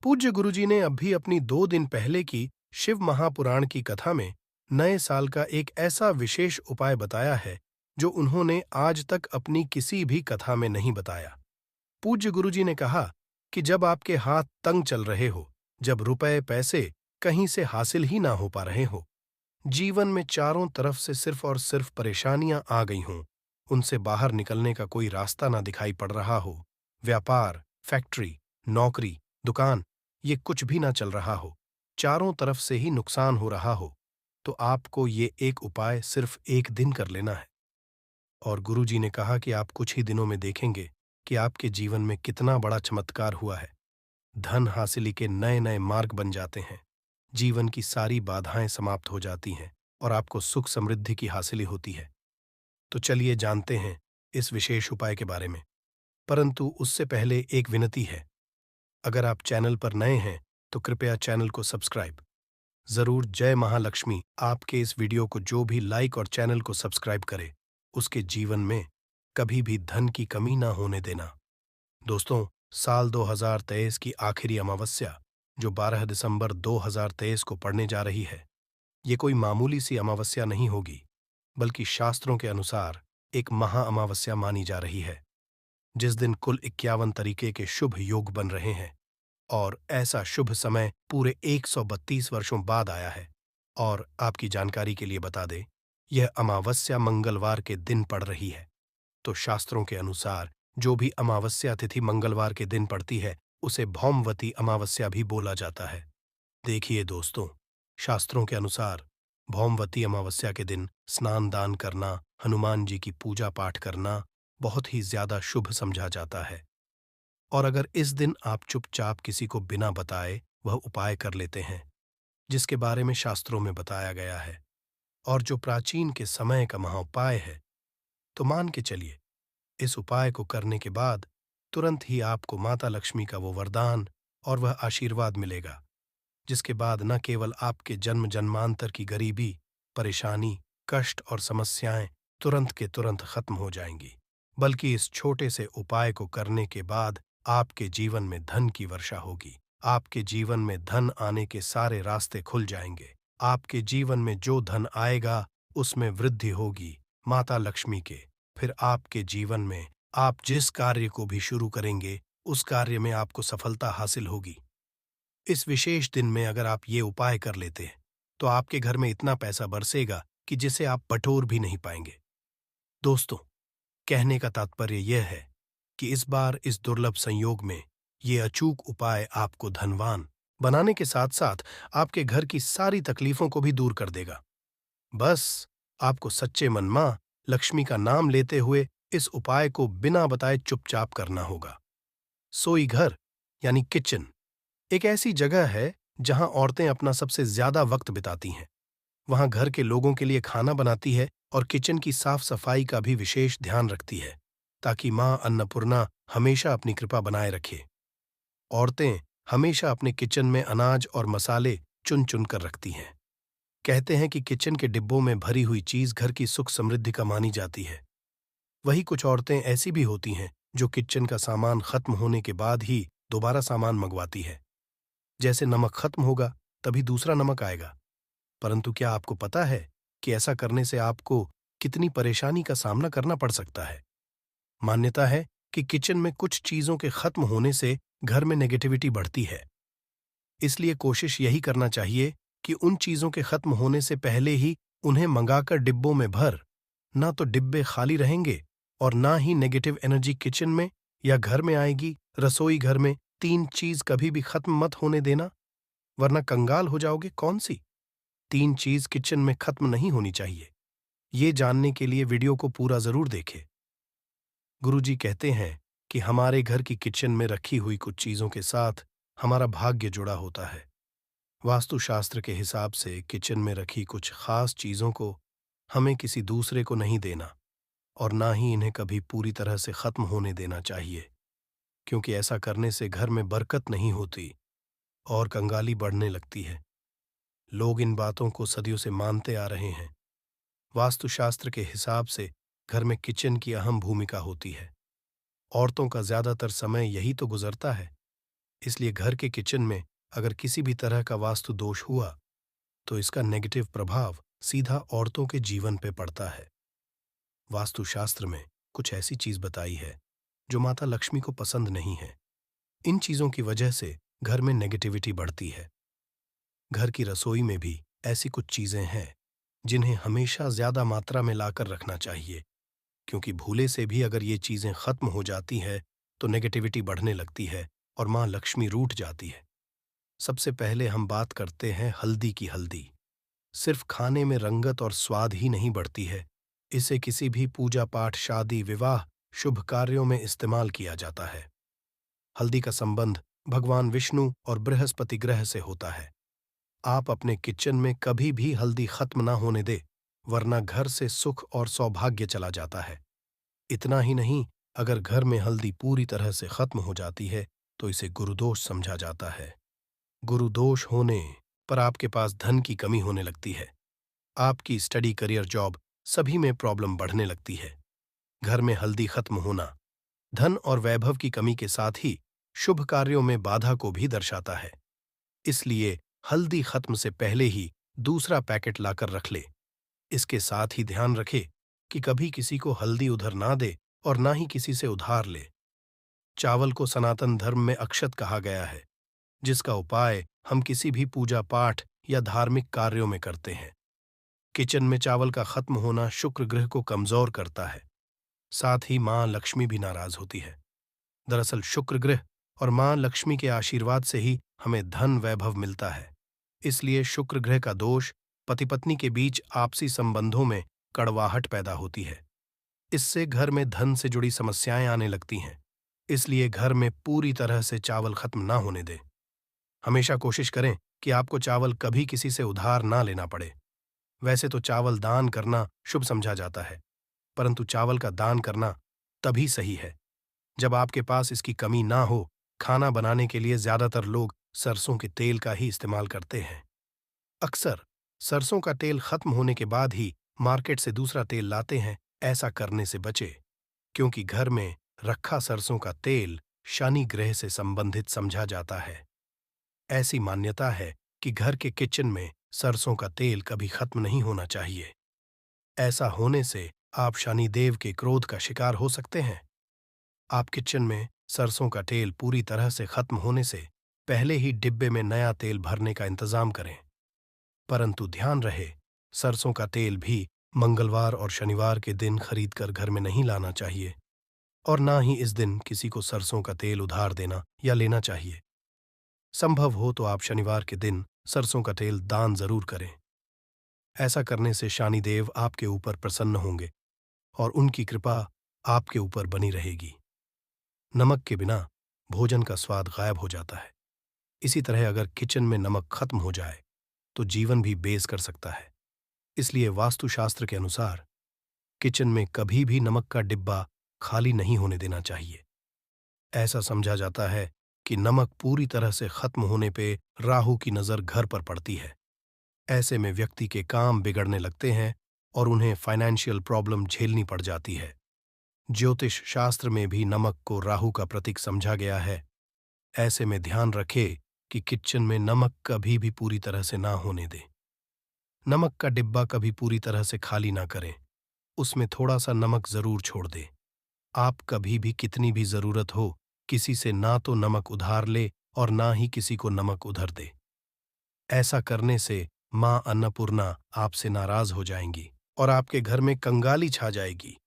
पूज्य गुरुजी ने अभी अपनी 2 दिन पहले की शिव महापुराण की कथा में नए साल का एक ऐसा विशेष उपाय बताया है जो उन्होंने आज तक अपनी किसी भी कथा में नहीं बताया। पूज्य गुरुजी ने कहा कि जब आपके हाथ तंग चल रहे हो, जब रुपए पैसे कहीं से हासिल ही ना हो पा रहे हो, जीवन में चारों तरफ से सिर्फ और सिर्फ परेशानियां आ गई हों, उनसे बाहर निकलने का कोई रास्ता ना दिखाई पड़ रहा हो, व्यापार, फैक्ट्री, नौकरी, दुकान, ये कुछ भी ना चल रहा हो, चारों तरफ से ही नुकसान हो रहा हो, तो आपको ये एक उपाय सिर्फ एक दिन कर लेना है। और गुरुजी ने कहा कि आप कुछ ही दिनों में देखेंगे कि आपके जीवन में कितना बड़ा चमत्कार हुआ है। धन हासिली के नए नए मार्ग बन जाते हैं, जीवन की सारी बाधाएं समाप्त हो जाती हैं और आपको सुख समृद्धि की हासिली होती है। तो चलिए जानते हैं इस विशेष उपाय के बारे में। परंतु उससे पहले एक विनती है, अगर आप चैनल पर नए हैं तो कृपया चैनल को सब्सक्राइब जरूर। जय महालक्ष्मी आपके इस वीडियो को जो भी लाइक और चैनल को सब्सक्राइब करे, उसके जीवन में कभी भी धन की कमी ना होने देना। दोस्तों, साल 2023 की आखिरी अमावस्या जो 12 दिसंबर 2023 को पड़ने जा रही है, ये कोई मामूली सी अमावस्या नहीं होगी, बल्कि शास्त्रों के अनुसार एक महा अमावस्या मानी जा रही है, जिस दिन कुल 51 तरीके के शुभ योग बन रहे हैं। और ऐसा शुभ समय पूरे 132 वर्षों बाद आया है। और आपकी जानकारी के लिए बता दें, यह अमावस्या मंगलवार के दिन पड़ रही है। तो शास्त्रों के अनुसार जो भी अमावस्या तिथि मंगलवार के दिन पड़ती है, उसे भौमवती अमावस्या भी बोला जाता है। देखिए दोस्तों, शास्त्रों के अनुसार भौमवती अमावस्या के दिन स्नान दान करना, हनुमान जी की पूजा पाठ करना बहुत ही ज्यादा शुभ समझा जाता है। और अगर इस दिन आप चुपचाप किसी को बिना बताए वह उपाय कर लेते हैं, जिसके बारे में शास्त्रों में बताया गया है, और जो प्राचीन के समय का महाउपाय है, तो मान के चलिए इस उपाय को करने के बाद तुरंत ही आपको माता लक्ष्मी का वो वरदान और वह आशीर्वाद मिलेगा, जिसके बाद न केवल आपके जन्म जन्मांतर की गरीबी, परेशानी, कष्ट और समस्याएं तुरंत के तुरंत खत्म हो जाएंगी, बल्कि इस छोटे से उपाय को करने के बाद आपके जीवन में धन की वर्षा होगी। आपके जीवन में धन आने के सारे रास्ते खुल जाएंगे। आपके जीवन में जो धन आएगा उसमें वृद्धि होगी माता लक्ष्मी के। फिर आपके जीवन में आप जिस कार्य को भी शुरू करेंगे, उस कार्य में आपको सफलता हासिल होगी। इस विशेष दिन में अगर आप ये उपाय कर लेते हैं, तो आपके घर में इतना पैसा बरसेगा कि जिसे आप बटोर भी नहीं पाएंगे। दोस्तों, कहने का तात्पर्य यह है कि इस बार इस दुर्लभ संयोग में ये अचूक उपाय आपको धनवान बनाने के साथ साथ आपके घर की सारी तकलीफों को भी दूर कर देगा। बस आपको सच्चे मन मां लक्ष्मी का नाम लेते हुए इस उपाय को बिना बताए चुपचाप करना होगा। सोई घर यानी किचन एक ऐसी जगह है जहां औरतें अपना सबसे ज्यादा वक्त बिताती हैं। वहां घर के लोगों के लिए खाना बनाती है और किचन की साफ सफाई का भी विशेष ध्यान रखती है, ताकि मां अन्नपूर्णा हमेशा अपनी कृपा बनाए रखे। औरतें हमेशा अपने किचन में अनाज और मसाले चुन चुन कर रखती हैं। कहते हैं कि किचन के डिब्बों में भरी हुई चीज घर की सुख समृद्धि का मानी जाती है। वही कुछ औरतें ऐसी भी होती हैं जो किचन का सामान खत्म होने के बाद ही दोबारा सामान मंगवाती है। जैसे नमक खत्म होगा तभी दूसरा नमक आएगा। परंतु क्या आपको पता है कि ऐसा करने से आपको कितनी परेशानी का सामना करना पड़ सकता है? मान्यता है कि किचन में कुछ चीजों के खत्म होने से घर में नेगेटिविटी बढ़ती है। इसलिए कोशिश यही करना चाहिए कि उन चीजों के खत्म होने से पहले ही उन्हें मंगाकर डिब्बों में भर, ना तो डिब्बे खाली रहेंगे और ना ही नेगेटिव एनर्जी किचन में या घर में आएगी। रसोई घर में 3 चीज कभी भी खत्म मत होने देना, वरना कंगाल हो जाओगे। कौन सी 3 चीज किचन में खत्म नहीं होनी चाहिए, ये जानने के लिए वीडियो को पूरा जरूर देखें। गुरुजी कहते हैं कि हमारे घर की किचन में रखी हुई कुछ चीजों के साथ हमारा भाग्य जुड़ा होता है। वास्तुशास्त्र के हिसाब से किचन में रखी कुछ खास चीजों को हमें किसी दूसरे को नहीं देना और ना ही इन्हें कभी पूरी तरह से खत्म होने देना चाहिए, क्योंकि ऐसा करने से घर में बरकत नहीं होती और कंगाली बढ़ने लगती है। लोग इन बातों को सदियों से मानते आ रहे हैं। वास्तुशास्त्र के हिसाब से घर में किचन की अहम भूमिका होती है। औरतों का ज्यादातर समय यही तो गुजरता है। इसलिए घर के किचन में अगर किसी भी तरह का वास्तु दोष हुआ तो इसका नेगेटिव प्रभाव सीधा औरतों के जीवन पे पड़ता है। वास्तुशास्त्र में कुछ ऐसी चीज बताई है जो माता लक्ष्मी को पसंद नहीं है। इन चीजों की वजह से घर में नेगेटिविटी बढ़ती है। घर की रसोई में भी ऐसी कुछ चीजें हैं जिन्हें हमेशा ज्यादा मात्रा में लाकर रखना चाहिए, क्योंकि भूले से भी अगर ये चीजें खत्म हो जाती है तो नेगेटिविटी बढ़ने लगती है और मां लक्ष्मी रूठ जाती है। सबसे पहले हम बात करते हैं हल्दी की। हल्दी सिर्फ खाने में रंगत और स्वाद ही नहीं बढ़ती है, इसे किसी भी पूजा पाठ, शादी, विवाह, शुभ कार्यों में इस्तेमाल किया जाता है। हल्दी का संबंध भगवान विष्णु और बृहस्पति ग्रह से होता है। आप अपने किचन में कभी भी हल्दी खत्म ना होने दे, वरना घर से सुख और सौभाग्य चला जाता है। इतना ही नहीं, अगर घर में हल्दी पूरी तरह से खत्म हो जाती है तो इसे गुरुदोष समझा जाता है। गुरुदोष होने पर आपके पास धन की कमी होने लगती है। आपकी स्टडी, करियर, जॉब सभी में प्रॉब्लम बढ़ने लगती है। घर में हल्दी खत्म होना धन और वैभव की कमी के साथ ही शुभ कार्यों में बाधा को भी दर्शाता है। इसलिए हल्दी खत्म से पहले ही दूसरा पैकेट लाकर रख ले। इसके साथ ही ध्यान रखे कि कभी किसी को हल्दी उधर ना दे और ना ही किसी से उधार ले। चावल को सनातन धर्म में अक्षत कहा गया है, जिसका उपाय हम किसी भी पूजा पाठ या धार्मिक कार्यों में करते हैं। किचन में चावल का खत्म होना शुक्र ग्रह को कमजोर करता है, साथ ही मां लक्ष्मी भी नाराज होती है। दरअसल शुक्र ग्रह और मां लक्ष्मी के आशीर्वाद से ही हमें धन वैभव मिलता है। इसलिए शुक्र ग्रह का दोष पति पत्नी के बीच आपसी संबंधों में कड़वाहट पैदा होती है। इससे घर में धन से जुड़ी समस्याएं आने लगती हैं। इसलिए घर में पूरी तरह से चावल खत्म ना होने दें। हमेशा कोशिश करें कि आपको चावल कभी किसी से उधार ना लेना पड़े। वैसे तो चावल दान करना शुभ समझा जाता है, परंतु चावल का दान करना तभी सही है जब आपके पास इसकी कमी ना हो। खाना बनाने के लिए ज्यादातर लोग सरसों के तेल का ही इस्तेमाल करते हैं। अक्सर सरसों का तेल खत्म होने के बाद ही मार्केट से दूसरा तेल लाते हैं। ऐसा करने से बचे, क्योंकि घर में रखा सरसों का तेल शनि ग्रह से संबंधित समझा जाता है। ऐसी मान्यता है कि घर के किचन में सरसों का तेल कभी खत्म नहीं होना चाहिए। ऐसा होने से आप शनि देव के क्रोध का शिकार हो सकते हैं। आप किचन में सरसों का तेल पूरी तरह से खत्म होने से पहले ही डिब्बे में नया तेल भरने का इंतजाम करें। परंतु ध्यान रहे, सरसों का तेल भी मंगलवार और शनिवार के दिन खरीदकर घर में नहीं लाना चाहिए और ना ही इस दिन किसी को सरसों का तेल उधार देना या लेना चाहिए। संभव हो तो आप शनिवार के दिन सरसों का तेल दान जरूर करें। ऐसा करने से शनिदेव आपके ऊपर प्रसन्न होंगे और उनकी कृपा आपके ऊपर बनी रहेगी। नमक के बिना भोजन का स्वाद गायब हो जाता है। इसी तरह अगर किचन में नमक खत्म हो जाए तो जीवन भी बेस कर सकता है। इसलिए वास्तुशास्त्र के अनुसार किचन में कभी भी नमक का डिब्बा खाली नहीं होने देना चाहिए। ऐसा समझा जाता है कि नमक पूरी तरह से खत्म होने पे राहु की नजर घर पर पड़ती है। ऐसे में व्यक्ति के काम बिगड़ने लगते हैं और उन्हें फाइनेंशियल प्रॉब्लम झेलनी पड़ जाती है। ज्योतिष शास्त्र में भी नमक को राहु का प्रतीक समझा गया है। ऐसे में ध्यान रखें कि किचन में नमक कभी भी पूरी तरह से ना होने दें। नमक का डिब्बा कभी पूरी तरह से खाली ना करें, उसमें थोड़ा सा नमक जरूर छोड़ दें। आप कभी भी कितनी भी जरूरत हो किसी से ना तो नमक उधार ले और ना ही किसी को नमक उधर दे। ऐसा करने से मां अन्नपूर्णा आपसे नाराज हो जाएंगी और आपके घर में कंगाली छा जाएगी।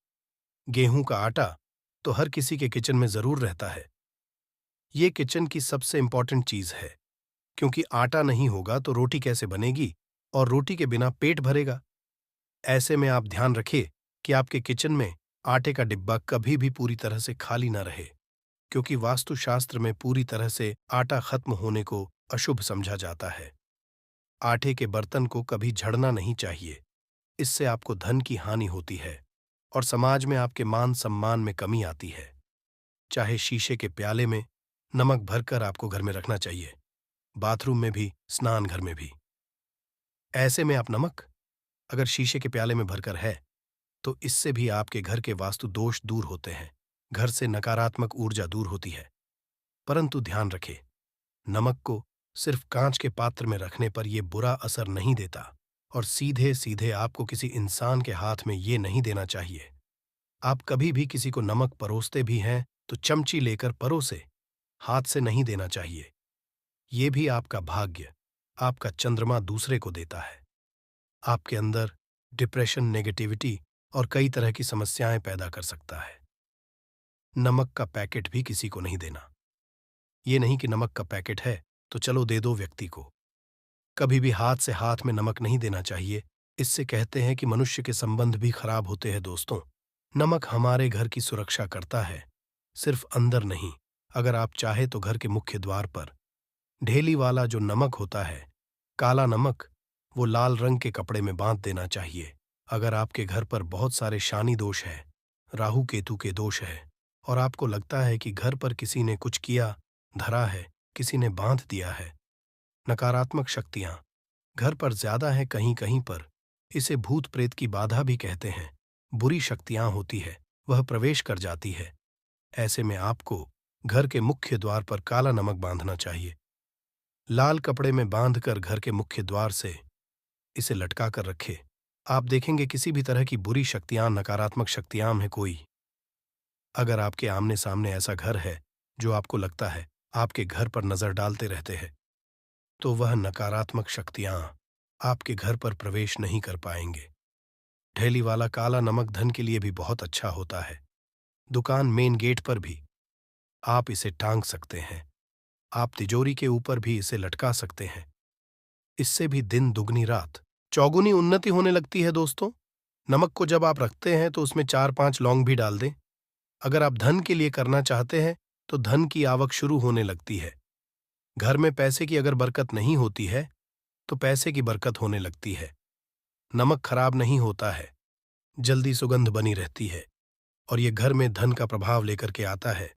गेहूं का आटा तो हर किसी के किचन में जरूर रहता है। ये किचन की सबसे इंपॉर्टेंट चीज है, क्योंकि आटा नहीं होगा तो रोटी कैसे बनेगी और रोटी के बिना पेट भरेगा। ऐसे में आप ध्यान रखिए कि आपके किचन में आटे का डिब्बा कभी भी पूरी तरह से खाली ना रहे, क्योंकि वास्तुशास्त्र में पूरी तरह से आटा खत्म होने को अशुभ समझा जाता है। आटे के बर्तन को कभी झड़ना नहीं चाहिए, इससे आपको धन की हानि होती है और समाज में आपके मान सम्मान में कमी आती है। चाहे शीशे के प्याले में नमक भरकर आपको घर में रखना चाहिए, बाथरूम में भी, स्नान घर में भी। ऐसे में आप नमक अगर शीशे के प्याले में भरकर है तो इससे भी आपके घर के वास्तु दोष दूर होते हैं, घर से नकारात्मक ऊर्जा दूर होती है। परंतु ध्यान रखें, नमक को सिर्फ कांच के पात्र में रखने पर यह बुरा असर नहीं देता और सीधे सीधे आपको किसी इंसान के हाथ में ये नहीं देना चाहिए। आप कभी भी किसी को नमक परोसते भी हैं तो चमची लेकर परोसे, हाथ से नहीं देना चाहिए। ये भी आपका भाग्य, आपका चंद्रमा दूसरे को देता है। आपके अंदर डिप्रेशन, नेगेटिविटी और कई तरह की समस्याएं पैदा कर सकता है। नमक का पैकेट भी किसी को नहीं देना। ये नहीं कि नमक का पैकेट है तो चलो दे दो व्यक्ति को। कभी भी हाथ से हाथ में नमक नहीं देना चाहिए। इससे कहते हैं कि मनुष्य के संबंध भी खराब होते हैं दोस्तों। नमक हमारे घर की सुरक्षा करता है, सिर्फ अंदर नहीं। अगर आप चाहे तो घर के मुख्य द्वार पर ढेली वाला जो नमक होता है, काला नमक, वो लाल रंग के कपड़े में बांध देना चाहिए। अगर आपके घर पर बहुत सारे शानी दोष है, राहु केतु के दोष है और आपको लगता है कि घर पर किसी ने कुछ किया, धरा है, किसी ने बांध दिया है, नकारात्मक शक्तियां घर पर ज्यादा है, कहीं कहीं पर इसे भूत प्रेत की बाधा भी कहते हैं, बुरी शक्तियां होती है, वह प्रवेश कर जाती है। ऐसे में आपको घर के मुख्य द्वार पर काला नमक बांधना चाहिए। लाल कपड़े में बांधकर घर के मुख्य द्वार से इसे लटका कर रखे। आप देखेंगे किसी भी तरह की बुरी शक्तियां, नकारात्मक शक्तियां में कोई, अगर आपके आमने सामने ऐसा घर है जो आपको लगता है आपके घर पर नजर डालते रहते हैं, तो वह नकारात्मक शक्तियां आपके घर पर प्रवेश नहीं कर पाएंगे। ढेली वाला काला नमक धन के लिए भी बहुत अच्छा होता है। दुकान मेन गेट पर भी आप इसे टांग सकते हैं। आप तिजोरी के ऊपर भी इसे लटका सकते हैं। इससे भी दिन दुगनी रात चौगुनी उन्नति होने लगती है दोस्तों। नमक को जब आप रखते हैं तो उसमें 4-5 लौंग भी डाल दें। अगर आप धन के लिए करना चाहते हैं तो धन की आवक शुरू होने लगती है। घर में पैसे की अगर बरकत नहीं होती है तो पैसे की बरकत होने लगती है। नमक खराब नहीं होता है, जल्दी सुगंध बनी रहती है और ये घर में धन का प्रभाव लेकर के आता है।